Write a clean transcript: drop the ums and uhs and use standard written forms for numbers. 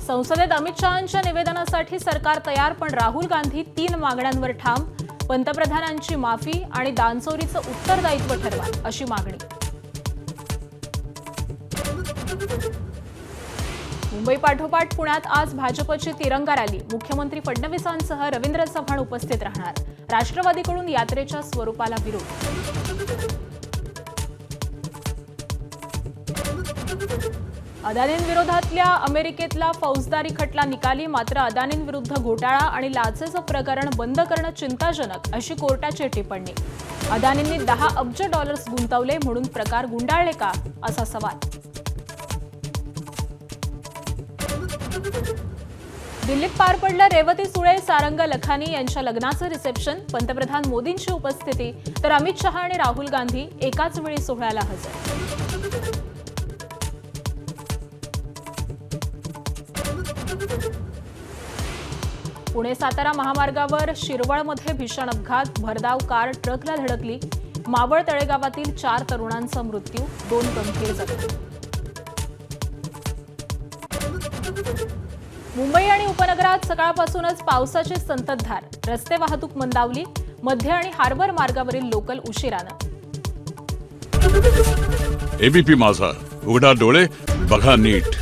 संसदेत अमित शहांच्या निवेदनासाठी सरकार तयार, पण राहुल गांधी 3 मागण्यांवर ठाम. पंतप्रधानांची माफी आणि दानचोरीचं उत्तरदायित्व ठरवा अशी मागणी. मुंबई पाठोपाठ पुण्यात आज भाजपची तिरंगा रॅली. मुख्यमंत्री फडणवीसांसह रवींद्र चव्हाण उपस्थित राहणार. राष्ट्रवादीकडून यात्रेच्या स्वरूपाला विरोध. अदानींविरोधातल्या अमेरिकेतला फौजदारी खटला निकाली. मात्र अदानींविरुद्ध घोटाळा आणि लाचेचं प्रकरण बंद करणं चिंताजनक अशी कोर्टाची टिप्पणी. अदानींनी $10 अब्ज गुंतवले म्हणून प्रकार गुंडाळले का, असा सवाल. दिल्लीत पार पडलं रेवती सुळे सारंग लखानी यांच्या लग्नाचं रिसेप्शन. पंतप्रधान मोदींची उपस्थिती तर अमित शहा आणि राहुल गांधी एकाच वेळी सोहळ्याला हजर. पुणे सातारा महामार्गावर शिरवळमध्ये भीषण अपघात. भरधाव कार ट्रकला धडकली. मावळ तळेगावातील 4 तरुणांचा मृत्यू, 2 गंभीर जखमी. मुंबई आणि उपनगरात सकाळपासूनच पावसाची संततधार. रस्ते वाहतूक मंदावली. मध्य आणि हार्बर मार्गावरील लोकल उशिरानं. एबीपी माझा, उघडा डोळे बघा नीट.